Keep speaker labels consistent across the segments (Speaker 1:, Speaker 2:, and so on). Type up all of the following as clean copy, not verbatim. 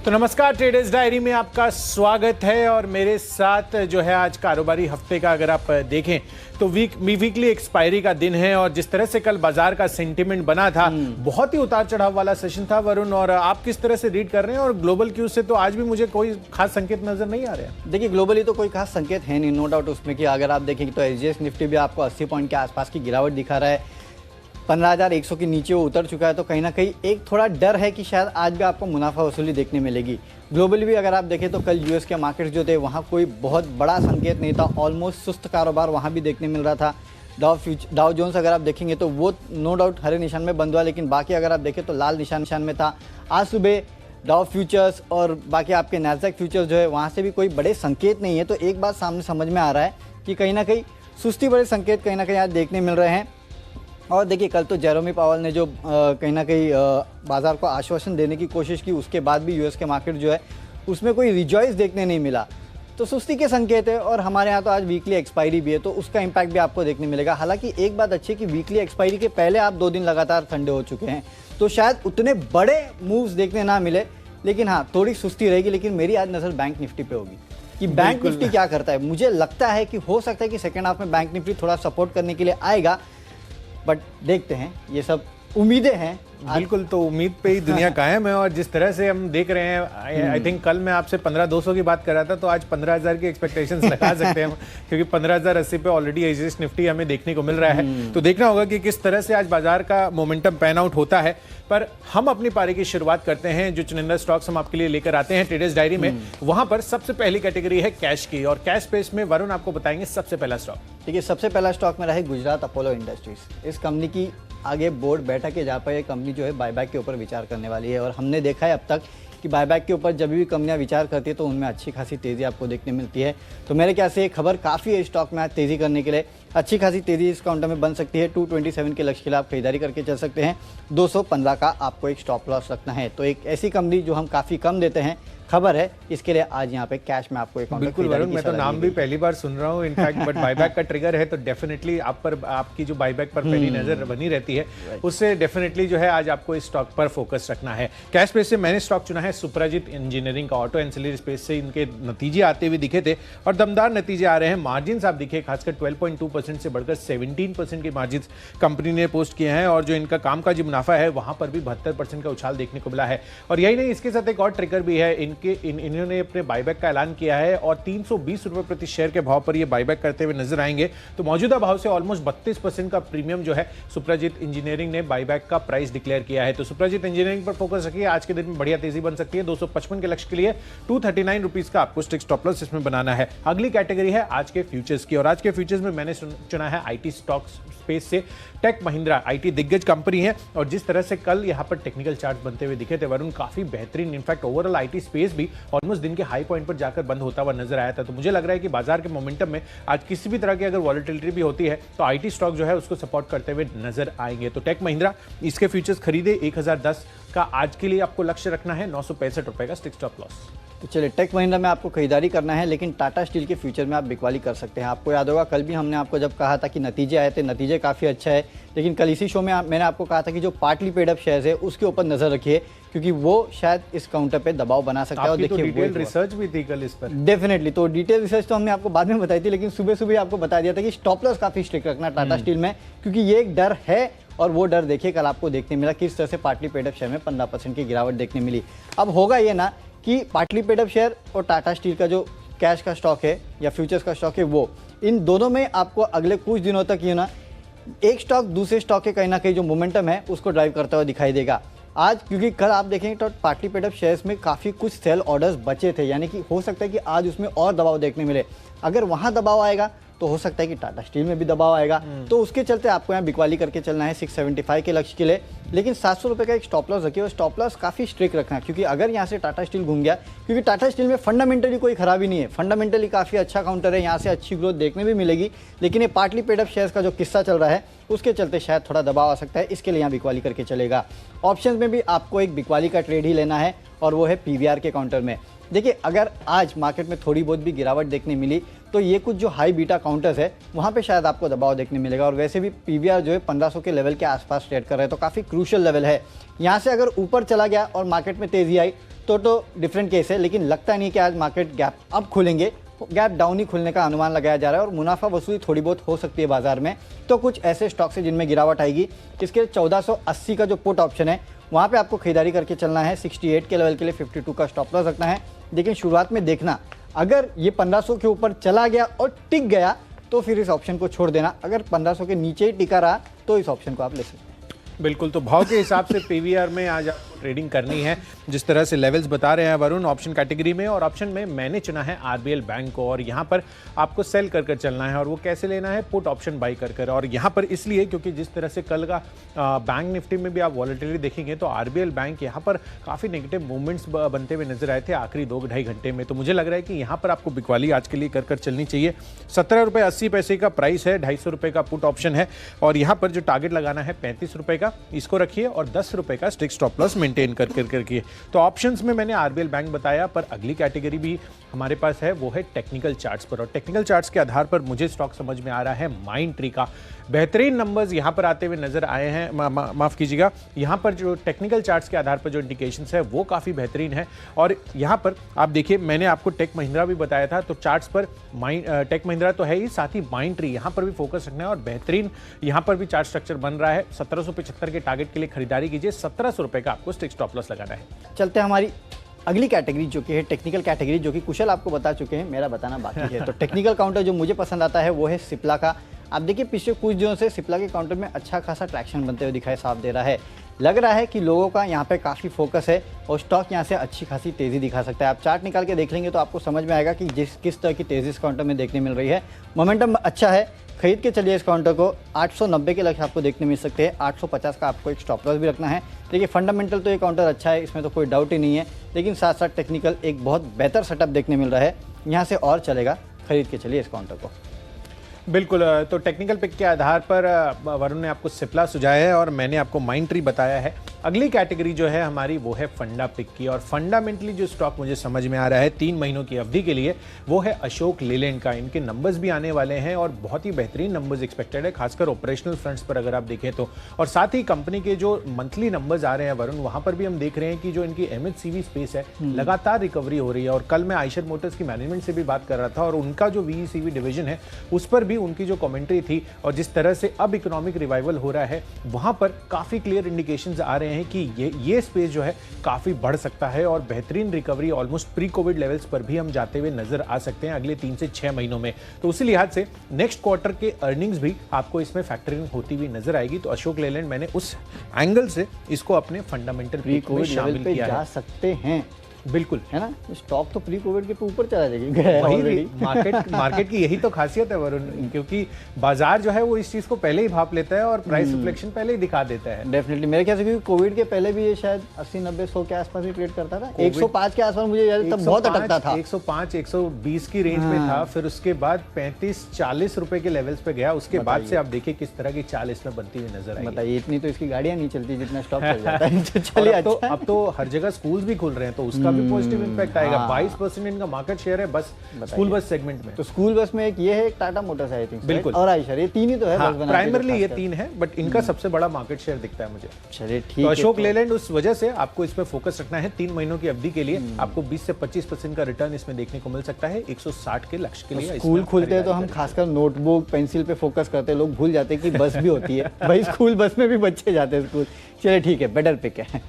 Speaker 1: तो नमस्कार, traders diary में आपका स्वागत है। और मेरे साथ जो है आज कारोबारी हफ्ते का अगर आप देखें तो वीकली एक्सपायरी का दिन है। और जिस तरह से कल बाजार का सेंटिमेंट बना था, बहुत ही उतार चढ़ाव वाला सेशन था वरुण। और आप किस तरह से रीड कर रहे हैं? और ग्लोबल क्यू से तो आज भी मुझे कोई खास संकेत नजर नहीं आ रहा है।
Speaker 2: देखिए, ग्लोबली तो कोई खास संकेत है नहीं, नो डाउट उसमें कि अगर आप देखेंगे तो एसजीएक्स निफ्टी भी आपको 80 पॉइंट के आसपास की गिरावट दिखा रहा है। 15,100 के नीचे वो उतर चुका है, तो कहीं ना कहीं एक थोड़ा डर है कि शायद आज भी आपको मुनाफा वसूली देखने मिलेगी। ग्लोबली भी अगर आप देखें तो कल यूएस के मार्केट्स जो थे वहाँ कोई बहुत बड़ा संकेत नहीं था, ऑलमोस्ट सुस्त कारोबार वहाँ भी देखने मिल रहा था। डाउ जोन्स अगर आप देखेंगे तो वो नो डाउट हरे निशान में बंद हुआ, लेकिन बाकी अगर आप देखें तो लाल निशान में था। आज सुबह डाउ फ्यूचर्स और बाकी आपके नैस्डैक फ्यूचर्स जो है वहाँ से भी कोई बड़े संकेत नहीं है। तो एक बात सामने समझ में आ रहा है कि कहीं ना कहीं सुस्ती बड़े संकेत कहीं ना कहीं आज देखने मिल रहे हैं। और देखिए, कल तो जेरोमी पावल ने जो कहीं ना कहीं बाजार को आश्वासन देने की कोशिश की, उसके बाद भी यूएस के मार्केट जो है उसमें कोई रिजॉइस देखने नहीं मिला, तो सुस्ती के संकेत है। और हमारे यहाँ तो आज वीकली एक्सपायरी भी है, तो उसका इम्पैक्ट भी आपको देखने मिलेगा। हालांकि एक बात अच्छी है कि वीकली एक्सपायरी के पहले आप 2 दिन लगातार ठंडे हो चुके हैं, तो शायद उतने बड़े मूव्स देखने ना मिले, लेकिन हाँ थोड़ी सुस्ती रहेगी। लेकिन मेरी आज नज़र बैंक निफ्टी पे होगी कि बैंक निफ्टी क्या करता है। मुझे लगता है कि हो सकता है कि सेकेंड हाफ में बैंक निफ्टी थोड़ा सपोर्ट करने के लिए आएगा, बट देखते हैं, ये सब उम्मीदें हैं।
Speaker 1: बिल्कुल, तो उम्मीद पे ही दुनिया कायम है। और जिस तरह से हम देख रहे हैं, आई थिंक कल मैं आपसे 15,200 की बात कर रहा था, तो आज 15,000 की एक्सपेक्टेशंस लगा सकते हैं हम, क्योंकि 15,080 पे ऑलरेडी एसजीएक्स निफ्टी हमें देखने को मिल रहा है। तो देखना होगा कि किस तरह से आज बाजार का मोमेंटम पैन आउट होता है। पर हम अपनी पारी की शुरुआत करते हैं। जो चुनिंदा स्टॉक्स हम आपके लिए लेकर आते हैं ट्रेडर्स डायरी में, वहां पर सबसे पहली कैटेगरी है कैश की। और कैश स्पेस में वरुण आपको बताएंगे सबसे पहला स्टॉक।
Speaker 2: देखिए, सबसे पहला स्टॉक में रहा है गुजरात अपोलो इंडस्ट्रीज। इस कंपनी की आगे बोर्ड बैठक है जहाँ पर ये कंपनी जो है बायबैक के ऊपर विचार करने वाली है। और हमने देखा है अब तक कि बायबैक के ऊपर जब भी कंपनियां विचार करती है तो उनमें अच्छी खासी तेज़ी आपको देखने मिलती है। तो मेरे ख्याल से ये खबर काफ़ी है स्टॉक में आज तेज़ी करने के लिए। अच्छी खासी तेज़ी इस काउंटर में बन सकती है। 227 के लक्ष्य के लिए आप खरीदारी करके चल सकते हैं। 215 का आपको एक स्टॉप लॉस रखना है। तो एक ऐसी कंपनी जो हम काफ़ी कम देते हैं, खबर है, इसके लिए आज यहाँ पे कैश में आपको एक
Speaker 1: बिल्कुल वरुण, मैं तो नाम भी पहली बार सुन रहा हूँ इनफैक्ट, बट बायबैक का ट्रिगर है तो डेफिनेटली आप पर आपकी जो बायबैक पर पहली नजर बनी रहती है, उससे डेफिनेटली जो है आज आपको इस स्टॉक पर फोकस रखना है। कैश स्पेस से मैंने स्टॉक चुना है सुप्राजित इंजीनियरिंग का। ऑटो एंसिलरी स्पेस से इनके नतीजे आते हुए दिखे थे और दमदार नतीजे आ रहे हैं। मार्जिन आप दिखे, खासकर 12.2% से बढ़कर 17% के मार्जिन कंपनी ने पोस्ट किए हैं। और जो इनका कामकाजी मुनाफा है वहां पर भी 72% का उछाल देखने को मिला है। और यही नहीं, इसके साथ एक और ट्रिगर भी है। इन्होंने अपने बायबैक का ऐलान किया है और 320 रुपए प्रति शेयर के भाव पर ये बायबैक करते हुए नजर आएंगे। तो मौजूदा भाव से ऑलमोस्ट 32% का प्रीमियम जो है सुप्राजित इंजीनियरिंग ने बायबैक का प्राइस डिक्लेयर किया है। तो सुप्राजित इंजीनियरिंग पर फोकस रखिए। आज के दिन में बढ़िया तेजी बन सकती है। 255 के लक्ष्य के लिए 239 रुपीज का आपको स्टिक स्टॉप लॉस इसमें बनाना है। अगली कैटेगरी है आज के फ्यूचर्स की। और आज के फ्यूचर्स में मैंने चुना है आईटी स्टॉक स्पेस से टेक महिंद्रा। आईटी दिग्गज कंपनी है और जिस तरह से कल यहां पर टेक्निकल चार्ट बनते हुए दिखे थे वरुण, काफी बेहतरीन, इनफैक्ट ओवरऑल आईटी स्पेस भी ऑलमोस्ट दिन के हाई पॉइंट पर जाकर बंद होता हुआ नजर आया था। तो मुझे लग रहा है कि बाजार के मोमेंटम में आज किसी भी तरह की अगर वॉलेटिलिटी भी होती है तो आईटी स्टॉक जो है उसको सपोर्ट करते हुए नजर आएंगे। तो टेक महिंद्रा, इसके फ्यूचर्स खरीदे। 1010 का आज के लिए आपको लक्ष्य रखना है। 965 रुपए का स्टिक स्टॉप लॉस।
Speaker 2: तो चलिए, टेक महिंद्रा में आपको खरीदारी करना है, लेकिन टाटा स्टील के फ्यूचर में आप बिकवाली कर सकते हैं। आपको याद होगा कल भी हमने आपको जब कहा था कि नतीजे आए थे, नतीजे काफ़ी अच्छा है, लेकिन कल इसी शो में मैंने आपको कहा था कि जो पार्टली पेड अप शेयर्स है उसके ऊपर नजर रखिए, क्योंकि वो शायद इस काउंटर पे दबाव बना सकता है। और देखिए,
Speaker 1: डिटेल रिसर्च भी थी कल इस पर।
Speaker 2: डेफिनेटली, तो डिटेल रिसर्च तो हमने आपको बाद में बताई थी, लेकिन सुबह सुबह आपको बता दिया था कि स्टॉप लॉस काफ़ी स्ट्रिक्ट रखना टाटा स्टील में, क्योंकि ये एक डर है। और वो डर देखिए कल आपको देखने मिला, किस तरह से पार्टली पेड अप शेयर में 15% की गिरावट देखने मिली। अब होगा ये ना कि पार्टली पेड अप शेयर और टाटा स्टील का जो कैश का स्टॉक है या फ्यूचर्स का स्टॉक है, वो इन दोनों में आपको अगले कुछ दिनों तक ये ना एक स्टॉक दूसरे स्टॉक के कहीं ना कहीं जो मोमेंटम है उसको ड्राइव करता हुआ दिखाई देगा आज। क्योंकि कल आप देखेंगे तो पार्टली पेड अप शेयर्स में काफ़ी कुछ सेल ऑर्डर्स बचे थे, यानी कि हो सकता है कि आज उसमें और दबाव देखने मिले। अगर वहाँ दबाव आएगा तो हो सकता है कि टाटा स्टील में भी दबाव आएगा। तो उसके चलते आपको यहाँ बिकवाली करके चलना है 675 के लक्ष्य के लिए, लेकिन 700 रुपये का एक स्टॉप लॉस रखिए। और स्टॉप लॉस काफ़ी स्ट्रिक्ट रखना, क्योंकि अगर यहाँ से टाटा स्टील घूम गया, क्योंकि टाटा स्टील में फंडामेंटली कोई खराबी नहीं है, फंडामेंटली काफ़ी अच्छा काउंटर है, यहाँ से अच्छी ग्रोथ देखने भी मिलेगी। लेकिन ये पार्टली पेड अप शेयर्स का जो किस्सा चल रहा है उसके चलते शायद थोड़ा दबाव आ सकता है, इसके लिए यहाँ बिकवाली करके चलेगा। ऑप्शन में भी आपको एक बिकवाली का ट्रेड ही लेना है और वो है पीवीआर के काउंटर में। देखिए, अगर आज मार्केट में थोड़ी बहुत भी गिरावट देखने मिली तो ये कुछ जो हाई बीटा काउंटर्स है वहाँ पे शायद आपको दबाव देखने मिलेगा। और वैसे भी पीवीआर जो है 1500 के लेवल के आसपास ट्रेड कर रहे हैं, तो काफ़ी क्रूशियल लेवल है। यहाँ से अगर ऊपर चला गया और मार्केट में तेज़ी आई तो डिफरेंट केस है, लेकिन लगता नहीं कि आज मार्केट गैप अप खुलेंगे, गैप डाउन ही खुलने का अनुमान लगाया जा रहा है और मुनाफा वसूली थोड़ी बहुत हो सकती है बाजार में। तो कुछ ऐसे स्टॉक्स है जिनमें गिरावट आएगी। इसके 1480 का जो पुट ऑप्शन है वहाँ पे आपको खरीदारी करके चलना है। 68 के लेवल के लिए 52 का स्टॉप लॉस रखना है। लेकिन शुरुआत में देखना, अगर ये 1500 के ऊपर चला गया और टिक गया तो फिर इस ऑप्शन को छोड़ देना। अगर 1500 के नीचे ही टिका रहा तो इस ऑप्शन को आप ले सकते हैं।
Speaker 1: बिल्कुल, तो भाव के हिसाब से पीवीआर में आज आपको ट्रेडिंग करनी है जिस तरह से लेवल्स बता रहे हैं वरुण ऑप्शन कैटेगरी में। और ऑप्शन में मैंने चुना है आरबीएल बैंक को और यहाँ पर आपको सेल कर कर चलना है। और वो कैसे लेना है, पुट ऑप्शन बाई कर कर। और यहाँ पर इसलिए क्योंकि जिस तरह से कल का बैंक निफ्टी में भी आप वॉलेटिलिटी देखेंगे तो आरबीएल बैंक यहाँ पर काफ़ी नेगेटिव मूवमेंट्स बनते हुए नजर आए थे आखिरी 2-2.5 घंटे में। तो मुझे लग रहा है कि यहाँ पर आपको बिकवाली आज के लिए कर कर चलनी चाहिए। 17 रुपये 80 पैसे का प्राइस है, 250 रुपये का पुट ऑप्शन है और यहाँ पर जो टारगेट लगाना है 35 रुपये का, इसको रखिए और 10 रुपये का स्ट्रिक्ट स्टॉप लॉस मेंटेन करके। तो ऑप्शंस में मैंने आरबीएल बैंक बताया, पर अगली कैटेगरी भी हमारे पास है, वो है टेक्निकल चार्ट्स पर। और टेक्निकल चार्ट्स के आधार पर मुझे स्टॉक समझ में आ रहा है माइंडट्री का। बेहतरीन नंबर्स यहां पर आते हुए नजर आए हैं। माफ कीजिएगा, यहां पर जो टेक्निकल चार्ट्स के आधार पर जो इंडिकेशंस है वो काफी बेहतरीन है। और यहां पर आप देखिए, मैंने आपको टेक महिंद्रा भी बताया था, तो चार्ट्स पर टेक महिंद्रा तो है ही, साथ ही माइंडट्री यहां पर भी फोकस रखना है। और बेहतरीन यहां पर भी चार्ट स्ट्रक्चर बन रहा है। 1775 के टारगेट के लिए खरीदारी कीजिए, 1700 रुपए का आपको स्ट्रिक्ट स्टॉप लॉस लगाना है।
Speaker 2: चलते हैं हमारी अगली कैटेगरी जो कि है टेक्निकल कैटेगरी, जो कि कुशल आपको बता चुके हैं, मेरा बताना बाकी है। तो टेक्निकल काउंटर जो मुझे पसंद आता है वो है सिप्ला का। आप देखिए पिछले कुछ दिनों से सिप्ला के काउंटर में अच्छा खासा ट्रैक्शन बनते हुए दिखाई साफ दे रहा है। लग रहा है कि लोगों का यहाँ पे काफ़ी फोकस है और स्टॉक यहाँ से अच्छी खासी तेज़ी दिखा सकता है। आप चार्ट निकाल के देख लेंगे तो आपको समझ में आएगा कि किस तरह की तेज़ी इस काउंटर में देखने मिल रही है। मोमेंटम अच्छा है, खरीद के चलिए इस काउंटर को। 890 के लक्ष्य आपको देखने मिल सकते हैं। 850 का आपको एक स्टॉप लॉस भी रखना है। देखिए फंडामेंटल तो ये काउंटर अच्छा है, इसमें तो कोई डाउट ही नहीं है, लेकिन साथ साथ टेक्निकल एक बहुत बेहतर सेटअप देखने मिल रहा है, यहाँ से और चलेगा। खरीद के चलिए इस काउंटर को।
Speaker 1: बिल्कुल, तो टेक्निकल पिक के आधार पर वरुण ने आपको सिप्ला सुझाया है और मैंने आपको माइंडट्री बताया है। अगली कैटेगरी जो है हमारी वो है फंडा पिक की। और फंडामेंटली जो स्टॉक मुझे समझ में आ रहा है 3 महीनों की अवधि के लिए, वो है अशोक लेलैंड का। इनके नंबर्स भी आने वाले हैं और बहुत ही बेहतरीन नंबर्स एक्सपेक्टेड है, खासकर ऑपरेशनल फ्रंट्स पर अगर आप देखें तो। और साथ ही कंपनी के जो मंथली नंबर्स आ रहे हैं वरुण, वहां पर भी हम देख रहे हैं कि जो इनकी एमएचसीवी स्पेस है लगातार रिकवरी हो रही है। और कल मैं आयशर मोटर्स की मैनेजमेंट से भी बात कर रहा था और उनका जो वीईसीवी डिवीजन है उस पर भी उनकी जो कमेंट्री थी और जिस तरह से अब इकोनॉमिक रिवाइवल हो रहा है, वहां पर काफी क्लियर इंडिकेशंस आ रहे हैं कि ये स्पेस जो है काफी बढ़ सकता है और बेहतरीन recovery almost pre Covid levels पर भी हम जाते हुए नजर आ सकते हैं अगले 3 से 6 महीनों में। तो उसी लिहाज से नेक्स्ट क्वार्टर के अर्निंग्स भी आपको इसमें फैक्टरिंग होती हुई नजर आएगी। तो अशोक लेलैंड मैंने उस एंगल से इसको अपने फंडामेंटल पिक में शामिल किया है।
Speaker 2: जा सकते हैं,
Speaker 1: बिल्कुल,
Speaker 2: है ना। स्टॉक तो प्री कोविड के ऊपर चला जाएगा।
Speaker 1: मार्केट की यही तो खासियत है वरुण, क्योंकि बाजार जो है वो इस चीज को पहले ही भाप लेता है और प्राइस रिफ्लेक्शन पहले ही दिखा देता है।
Speaker 2: डेफिनेटली मेरे ख्याल से, क्योंकि कोविड के पहले भी ये शायद 80, 90, 100 के आसपास ही ट्रेड करता था। 105 के आसपास मुझे याद है, तब बहुत अटकता था।
Speaker 1: 105, 120 की रेंज में था, फिर उसके बाद 35-40 रुपए के लेवल्स पे गया। उसके बाद से आप देखिए किस तरह की चाल इसमें बनती हुई नजर आई।
Speaker 2: बताइए, इतनी तो इसकी गाड़ियां नहीं चलती जितना स्टॉक चल जाता है। चलिए,
Speaker 1: अब तो हर जगह स्कूल्स भी खुल रहे हैं तो उसका भी पॉजिटिव इंपैक्ट आएगा। 22% इनका मार्केट शेयर है बस स्कूल बस सेगमेंट में।
Speaker 2: तो स्कूल बस में एक ये है, एक टाटा मोटर्स है आई थिंक,
Speaker 1: बिल्कुल,
Speaker 2: और आयशर, ये 3 ही तो है बस बनाते।
Speaker 1: प्राइमरली ये 3 है, बट इनका सबसे बड़ा मार्केट शेयर दिखता है मुझे।
Speaker 2: चलिए ठीक
Speaker 1: तो
Speaker 2: है।
Speaker 1: अशोक लेलैंड उस वजह से आपको इस पे फोकस रखना है। 3 महीनों की अवधि के लिए आपको 20 से 25% का रिटर्न इसमें देखने को मिल सकता है 160 के लक्ष्य के लिए।
Speaker 2: स्कूल खुलते हैं तो हम खासकर नोटबुक पेंसिल पे फोकस करते हैं, लोग भूल जाते हैं कि बस भी होती है। भाई स्कूल बस में भी बच्चे जाते हैं स्कूल। चलिए ठीक है, बेटर पिक है।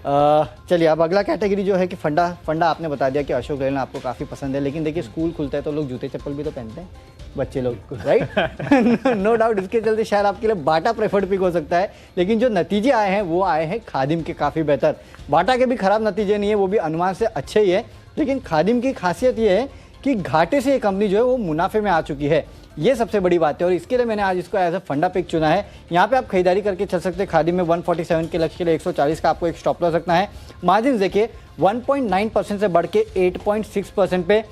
Speaker 2: चलिए अब अगला कैटेगरी जो है कि फंडा आपने बता दिया कि अशोक लेलैंड आपको काफ़ी पसंद है, लेकिन देखिए स्कूल खुलता है तो लोग जूते चप्पल भी तो पहनते हैं बच्चे लोग, राइट। नो डाउट इसके चलते शायद आपके लिए बाटा प्रेफर्ड पिक हो सकता है, लेकिन जो नतीजे आए हैं वो आए हैं खादिम के काफ़ी बेहतर। बाटा के भी खराब नतीजे नहीं है, वो भी अनुमान से अच्छे ही है, लेकिन खादिम की खासियत ये है कि घाटे से ये कंपनी जो है वो मुनाफे में आ चुकी है। ये सबसे बड़ी बात है और इसके लिए मैंने आज इसको एज अ फंडा पिक चुना है। यहाँ पे आप खरीदारी करके चल सकते हैं। खादिम में 147 के लक्ष्य के लिए 140 का आपको एक स्टॉप लॉस रखना है। मार्जिन देखिए 1.9% से बढ़ के 8.6% पे।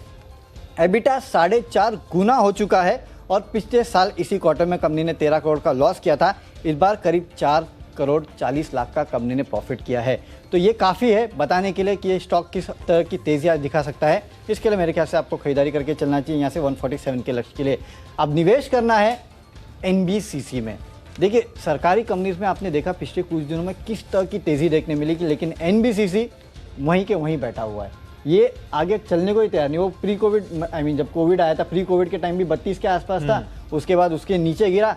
Speaker 2: एबिटा 4.5 गुना हो चुका है और पिछले साल इसी क्वार्टर में कंपनी ने 13 करोड़ का लॉस किया था। इस बार करीब 4 करोड़ 40 लाख का कंपनी ने प्रॉफिट किया है। तो ये काफ़ी है बताने के लिए कि ये स्टॉक किस तरह की तेज़ी आज दिखा सकता है। इसके लिए मेरे ख्याल से आपको खरीदारी करके चलना चाहिए यहाँ से 147 के लक्ष्य के लिए। अब निवेश करना है एनबीसीसी में। देखिए सरकारी कंपनीज में आपने देखा पिछले कुछ दिनों में किस तरह की तेज़ी देखने मिली कि, लेकिन एनबीसीसी वहीं के वहीं बैठा हुआ है। ये आगे चलने को ही तैयार नहीं। वो प्री कोविड जब कोविड आया था, प्री कोविड के टाइम भी 32 के आसपास था, उसके बाद उसके नीचे गिरा,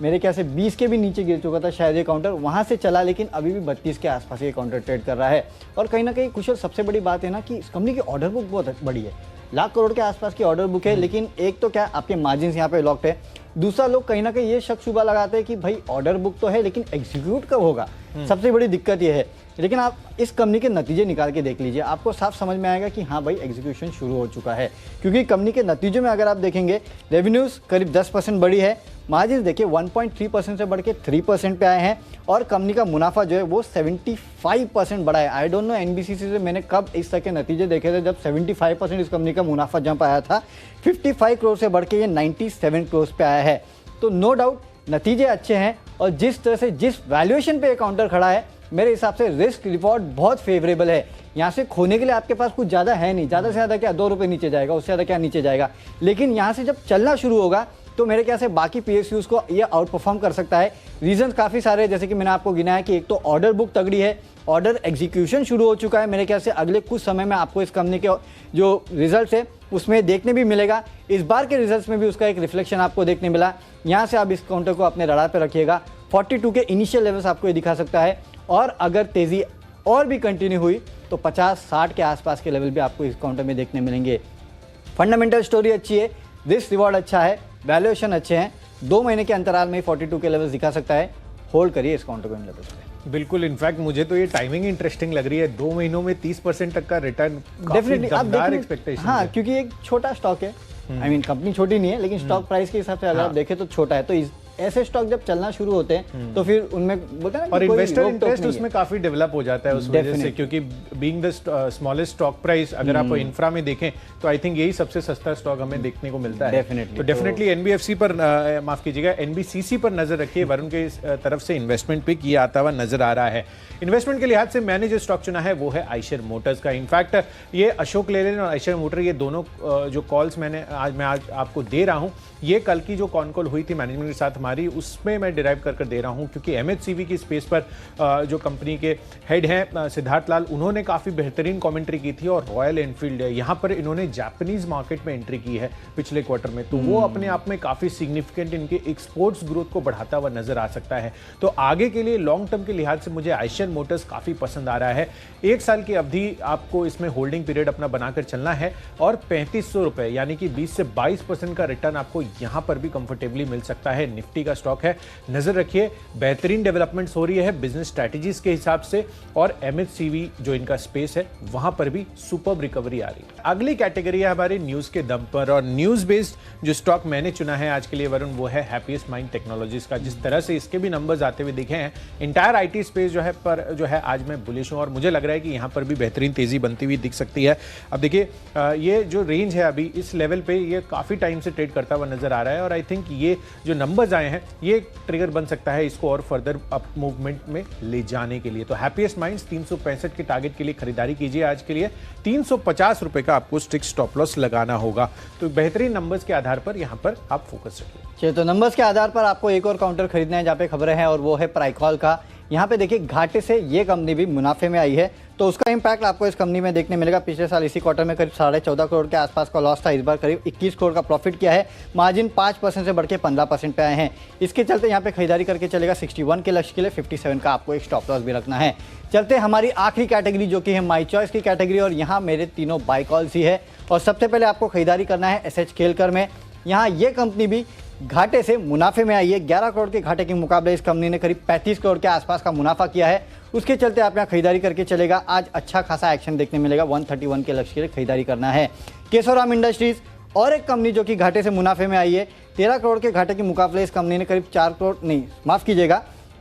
Speaker 2: मेरे ख्याल से 20 के भी नीचे गिर चुका था शायद ये काउंटर, वहाँ से चला, लेकिन अभी भी 32 के आसपास ये काउंटर ट्रेड कर रहा है। और कहीं ना कहीं कुशल सबसे बड़ी बात है ना कि इस कंपनी की ऑर्डर बुक बहुत बड़ी है, लाख करोड़ के आसपास की ऑर्डर बुक है। लेकिन एक तो क्या आपके मार्जिन यहाँ पे लॉक्ड है, दूसरा लोग कहीं ना कहीं ये शक शुबा लगाते हैं कि भाई ऑर्डर बुक तो है लेकिन एग्जीक्यूट कब होगा, सबसे बड़ी दिक्कत ये है। लेकिन आप इस कंपनी के नतीजे निकाल के देख लीजिए, आपको साफ समझ में आएगा कि हाँ भाई एग्जीक्यूशन शुरू हो चुका है। क्योंकि कंपनी के नतीजों में अगर आप देखेंगे रेवेन्यूज करीब 10% बढ़ी है, मार्जिन देखिए 1.3% से बढ़ के 3% पे आए हैं, और कंपनी का मुनाफा जो है वो 75% बढ़ा है। आई डोंट नो एनबीसीसी से मैंने कब इस तरह के नतीजे देखे थे जब 75% इस कंपनी का मुनाफा जंप आया था। 55 करोड़ से बढ़ के ये 97 करोड़ पे आया है। तो नो डाउट नतीजे अच्छे हैं, और जिस तरह से जिस वैल्यूएशन पे ये काउंटर खड़ा है मेरे हिसाब से रिस्क रिवॉर्ड बहुत फेवरेबल है। यहाँ से खोने के लिए आपके पास कुछ ज़्यादा है नहीं, ज़्यादा से ज़्यादा क्या 2 रुपये नीचे जाएगा, उससे ज़्यादा क्या नीचे जाएगा। लेकिन यहाँ से जब चलना शुरू होगा तो मेरे ख्याल से बाकी पीएसयूज को ये आउट परफॉर्म कर सकता है। रीजंस काफ़ी सारे हैं, जैसे कि मैंने आपको गिनाया कि एक तो ऑर्डर बुक तगड़ी है, ऑर्डर एग्जीक्यूशन शुरू हो चुका है। मेरे ख्याल से अगले कुछ समय में आपको इस कंपनी के जो रिजल्ट है उसमें देखने भी मिलेगा। इस बार के रिजल्ट्स में भी उसका एक रिफ्लेक्शन आपको देखने मिला। यहाँ से आप इस काउंटर को अपने रडार पर रखिएगा। 42 के इनिशियल लेवल्स आपको ये दिखा सकता है, और अगर तेज़ी और भी कंटिन्यू हुई तो 50-60 के आसपास के लेवल भी आपको इस काउंटर में देखने मिलेंगे। फंडामेंटल स्टोरी अच्छी है, रिस्क रिवॉर्ड अच्छा है, वैल्यूएशन अच्छे हैं, 2 महीने के अंतराल में 42 के लेवल्स दिखा सकता है। होल्ड करिए इस काउंटर को इन लेवल्स पे।
Speaker 1: बिल्कुल, इनफैक्ट मुझे तो ये टाइमिंग इंटरेस्टिंग लग रही है। 2 महीनों में 30% तक का रिटर्न,
Speaker 2: डेफिनेटली आप देखें
Speaker 1: एक्सपेक्टेशन।
Speaker 2: हाँ, क्योंकि एक छोटा स्टॉक है, कंपनी छोटी नहीं है, लेकिन स्टॉक प्राइस के हिसाब से अगर आप देखें तो छोटा है। तो ऐसे स्टॉक जब चलना शुरू होते हैं तो फिर उनमें बोलते हैं ना,
Speaker 1: और इन्वेस्टर इंटरेस्ट उसमें काफी डेवलप हो जाता है उस वजह से, क्योंकि being the smallest stock price अगर आप इंफ्रा में देखें तो आई थिंक यही सबसे सस्ता स्टॉक हमें देखने को मिलता है। तो डेफिनेटली एनबीएफसी पर माफ कीजिएगा एनबीसीसी पर नजर रखिए। वरुण के तरफ से इन्वेस्टमेंट पिक ये आता हुआ नजर आ रहा है। इन्वेस्टमेंट के लिहाज से मैंने जो स्टॉक चुना है वो है आइशर मोटर्स का। इनफैक्ट ये अशोक लेलैंड और आइशर मोटर, ये दोनों जो कॉल्स मैं आज आपको दे रहा हूँ, ये कल की जो कॉन कॉल हुई थी मैनेजमेंट के साथ हमारी, उसमें मैं डिराइव कर दे रहा हूं। क्योंकि एमएचसीवी की स्पेस पर जो कंपनी के हेड हैं सिद्धार्थ लाल, उन्होंने काफी बेहतरीन कमेंट्री की थी। और रॉयल एनफील्ड है, यहां पर इन्होंने जापानीज मार्केट में एंट्री की है पिछले क्वार्टर में, तो वो अपने आप में काफी सिग्निफिकेंट इनके एक्सपोर्ट्स ग्रोथ को बढ़ाता हुआ नजर आ सकता है। तो आगे के लिए लॉन्ग टर्म के लिहाज से मुझे आइशर मोटर्स काफी पसंद आ रहा है। 1 साल की अवधि आपको इसमें होल्डिंग पीरियड अपना बनाकर चलना है, और 3500 रुपए यानी कि 20 से 22% का रिटर्न आपको यहां पर भी कंफर्टेबली मिल सकता है। निफ्टी का स्टॉक है, नजर रखिए। बेहतरीन डेवलपमेंट्स हो रही है बिजनेस स्ट्रैटेजीज के हिसाब से, और एमएचसीवी जो इनका स्पेस है वहां पर भी सुपर्ब रिकवरी आ रही है। अगली कैटेगरी है हमारे न्यूज के दम पर, और न्यूज बेस्ड जो स्टॉक मैंने चुना है आज के लिए वरुण, वो है हैप्पीएस्ट माइंड टेक्नोलॉजीज का। जिस तरह से इसके भी नंबर्स आते हुए दिखे हैं, इंटायर आईटी स्पेस जो है आज मैं बुलिश हूं, और मुझे लग रहा है कि यहां पर भी बेहतरीन तेजी बनती हुई दिख सकती है। अब देखिए ये जो रेंज है अभी इस लेवल पे ये काफी टाइम से ट्रेड करता हुआ नजर आ रहा है, और आई थिंक ये जो नंबर्स आए हैं ये ट्रिगर बन सकता है इसको और फर्दर अप मूवमेंट में ले जाने के लिए। तो हैप्पीएस्ट माइंड्स 365 के टारगेट के लिए खरीदारी कीजिए। आज के लिए 350 रुपए का आपको स्ट्रिक्ट स्टॉप लॉस लगाना होगा। तो बेहतरीन नंबर्स के आधार पर यहां पर आप फोकस रखिए।
Speaker 2: चलिए, तो नंबर्स के आधार पर आपको एक और काउंटर खरीदना है जहां पे खबरें हैं, और वो है प्राइकॉल का। यहाँ पे देखिए घाटे से ये कंपनी भी मुनाफे में आई है, तो उसका इंपैक्ट आपको इस कंपनी में देखने मिलेगा। पिछले साल इसी क्वार्टर में करीब 14.5 करोड़ के आसपास का लॉस था, इस बार करीब 21 करोड़ का प्रॉफिट किया है। मार्जिन 5% से बढ़ के 15% पे आए हैं। इसके चलते यहाँ पे खरीदारी करके चलेगा 61 के लक्ष्य के लिए 57 का आपको एक स्टॉप लॉस भी रखना है। चलते हमारी आखिरी कैटेगरी जो कि है माई चॉइस की कैटेगरी, और यहाँ मेरे तीनों बाय कॉल्स ही है। और सबसे पहले आपको खरीदारी करना है एसएच खेलकर में। यहाँ ये कंपनी भी घाटे से मुनाफे में आई है। 11 करोड़ के घाटे के मुकाबले इस कंपनी ने करीब 35 करोड़ के आसपास का मुनाफा किया है। उसके चलते आप यहाँ खरीदारी करके चलेगा। आज अच्छा खासा एक्शन देखने मिलेगा। 131 के लक्ष्य के लिए खरीदारी करना है। केशोराम इंडस्ट्रीज और एक कंपनी जो कि घाटे से मुनाफे में आई है। 13 करोड़ के घाटे के मुकाबले इस कंपनी ने करीब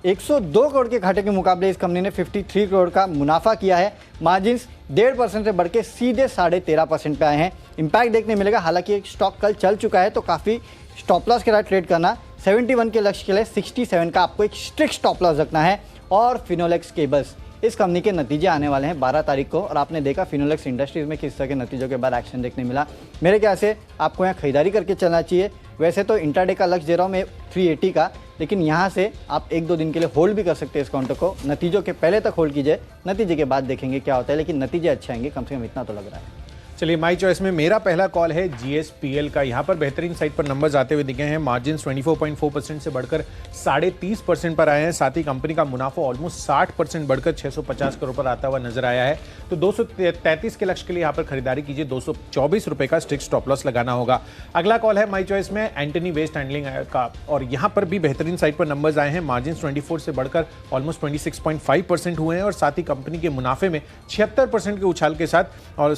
Speaker 2: 102 करोड़ के घाटे के मुकाबले इस कंपनी ने 53 करोड़ का मुनाफा किया है। मार्जिन्स 1.5% से बढ़ के सीधे 13.5% पे आए हैं। इंपैक्ट देखने मिलेगा। हालांकि एक स्टॉक कल चल चुका है, तो काफ़ी स्टॉप लॉस के साथ ट्रेड करना 71 के लक्ष्य के लिए 67 का आपको एक स्ट्रिक्ट स्टॉप लॉस रखना है। और फिनोलेक्स केबल्स, इस कंपनी के नतीजे आने वाले हैं 12 तारीख को, और आपने देखा फिनोलेक्स इंडस्ट्रीज में किस तरह के नतीजों के बाद एक्शन देखने मिला। मेरे ख्याल से आपको यहाँ खरीदारी करके चलना चाहिए। वैसे तो इंट्राडे का लक्ष्य दे रहा हूँ मैं 380 का, लेकिन यहाँ से आप 1-2 दिन के लिए होल्ड भी कर सकते हैं इस काउंटर को। नतीजों के पहले तक होल्ड कीजिए, नतीजे के बाद देखेंगे क्या होता है, लेकिन नतीजे अच्छे आएंगे, कम से कम इतना तो लग रहा है।
Speaker 1: चलिए, माई चॉइस में मेरा पहला कॉल है GSPL का। यहाँ पर बेहतरीन साइड पर नंबर्स आते हुए दिखे हैं। मार्जिन 24.4% से बढ़कर 30.5% पर आए हैं। साथ ही कंपनी का मुनाफा ऑलमोस्ट 60% बढ़कर 650 करोड़ पर आता हुआ नजर आया है। तो 233 के लक्ष्य के लिए यहाँ पर खरीदारी कीजिए। 224 रुपए का स्ट्रिक्ट स्टॉप लॉस लगाना होगा। अगला कॉल है माई चॉइस में एंटनी वेस्ट हैंडलिंग का, और यहाँ पर भी बेहतरीन साइड पर नंबर्स आए हैं। मार्जिन 24 से बढ़कर ऑलमोस्ट 26.5% हुए हैं, और साथ ही कंपनी के मुनाफे में 76% के उछाल के साथ और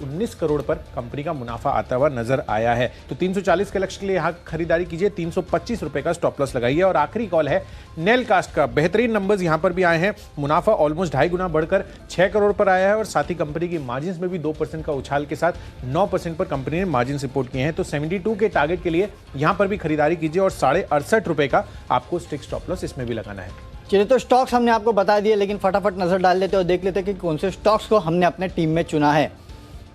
Speaker 1: 19 करोड़ पर कंपनी का मुनाफा आता हुआ नजर आया है। तो 340 के लक्ष्य के लिए यहां खरीदारी कीजिए। 325 रुपए का स्टॉप लॉस लगाइए। और आखिरी कॉल है नेल कास्ट का। बेहतरीन नंबर्स यहां पर भी आए हैं। मुनाफा ऑलमोस्ट 2.5 गुना बढ़कर 6 करोड़ पर आया है, और साथ ही कंपनी की मार्जिन में भी 2% का उछाल के साथ 9% पर कंपनी ने मार्जिन रिपोर्ट किए हैं। तो 72 के टारगेट के लिए यहां पर भी खरीदारी कीजिए, और 68.5 रुपए का आपको स्ट्रिक्ट स्टॉप लॉस इसमें भी लगाना है।
Speaker 2: चलिए, तो स्टॉक्स हमने आपको बता दिए, लेकिन फटाफट नजर डाल लेते और देख लेते कि कौन से स्टॉक्स को हमने अपने टीम में चुना है।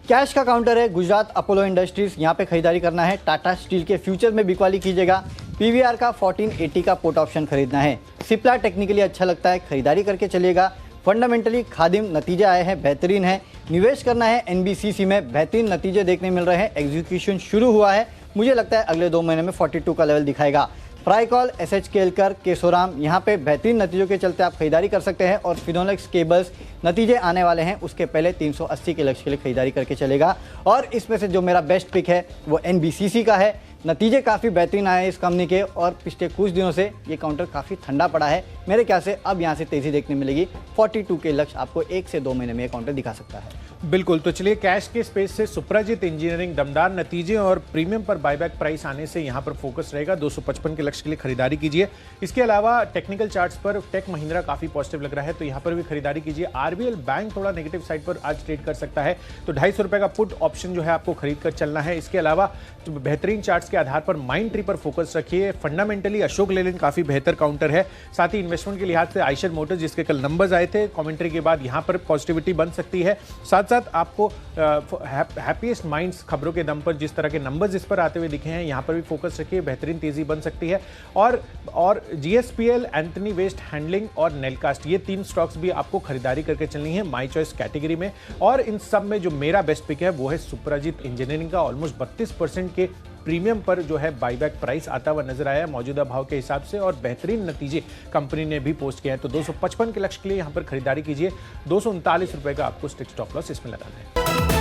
Speaker 2: कैश का काउंटर है गुजरात अपोलो इंडस्ट्रीज, यहाँ पे खरीदारी करना है। टाटा स्टील के फ्यूचर में बिकवाली कीजिएगा। PVR का 1480 का पुट ऑप्शन खरीदना है। सिप्ला टेक्निकली अच्छा लगता है, खरीदारी करके चलिएगा। फंडामेंटली खादिम नतीजे आए हैं, बेहतरीन है। निवेश करना है NBCC में, बेहतरीन नतीजे देखने मिल रहे हैं। एग्जीक्यूशन शुरू हुआ है, मुझे लगता है अगले 2 महीने में 42 का लेवल दिखाएगा। फ्राइकॉल, SH केलकर, केशोराम, यहाँ पे बेहतरीन नतीजों के चलते आप खरीदारी कर सकते हैं। और फिनोलेक्स केबल्स नतीजे आने वाले हैं, उसके पहले 380 के लक्ष्य के लिए खरीदारी करके चलेगा। और इसमें से जो मेरा बेस्ट पिक है वो NBCC का है। नतीजे काफ़ी बेहतरीन आए हैं इस कंपनी के, और पिछले कुछ दिनों से ये काउंटर काफ़ी ठंडा पड़ा है। मेरे ख्याल से अब यहाँ से तेज़ी देखने मिलेगी। 42 के लक्ष्य आपको 1 से 2 महीने में ये काउंटर दिखा सकता है।
Speaker 1: बिल्कुल। तो चलिए, कैश के स्पेस से सुप्रजित इंजीनियरिंग दमदार नतीजे और प्रीमियम पर बायबैक प्राइस आने से यहां पर फोकस रहेगा। 255 के लक्ष्य के लिए खरीदारी कीजिए। इसके अलावा टेक्निकल चार्ट्स पर टेक महिंद्रा काफी पॉजिटिव लग रहा है, तो यहां पर भी खरीदारी कीजिए। RBL बैंक थोड़ा नेगेटिव साइड पर आज ट्रेड कर सकता है, तो 250 रुपए का पुट ऑप्शन जो है आपको खरीद कर चलना है। इसके अलावा बेहतरीन चार्ट्स के आधार पर माइंड ट्री पर फोकस रखिए। फंडामेंटली अशोक लेलैंड काफी बेहतर काउंटर है। साथ ही इन्वेस्टमेंट के लिहाज से आयशर मोटर्स, जिसके कल नंबर्स आए थे कमेंट्री के बाद, यहां पर पॉजिटिविटी बन सकती है। साथ साथ आपको हैप्पीएस्ट माइंड्स खबरों के दम पर जिस तरह के नंबर्स इस पर आते हुए दिखे हैं, यहां पर भी फोकस रखिए, बेहतरीन तेजी बन सकती है। और GSPL, एंथनी वेस्ट हैंडलिंग और नेलकास्ट, ये 3 स्टॉक्स भी आपको खरीदारी करके चलनी है माई चॉइस कैटेगरी में। और इन सब में जो मेरा बेस्ट पिक है वो है सुप्रजित इंजीनियरिंग का। ऑलमोस्ट 32% के प्रीमियम पर जो है बाईबैक प्राइस आता हुआ नजर आया है मौजूदा भाव के हिसाब से, और बेहतरीन नतीजे कंपनी ने भी पोस्ट किए हैं। तो 255 के लक्ष्य के लिए यहां पर खरीदारी कीजिए। 239 रुपए का आपको स्ट्रिक्ट स्टॉप लॉस इसमें लगाना है।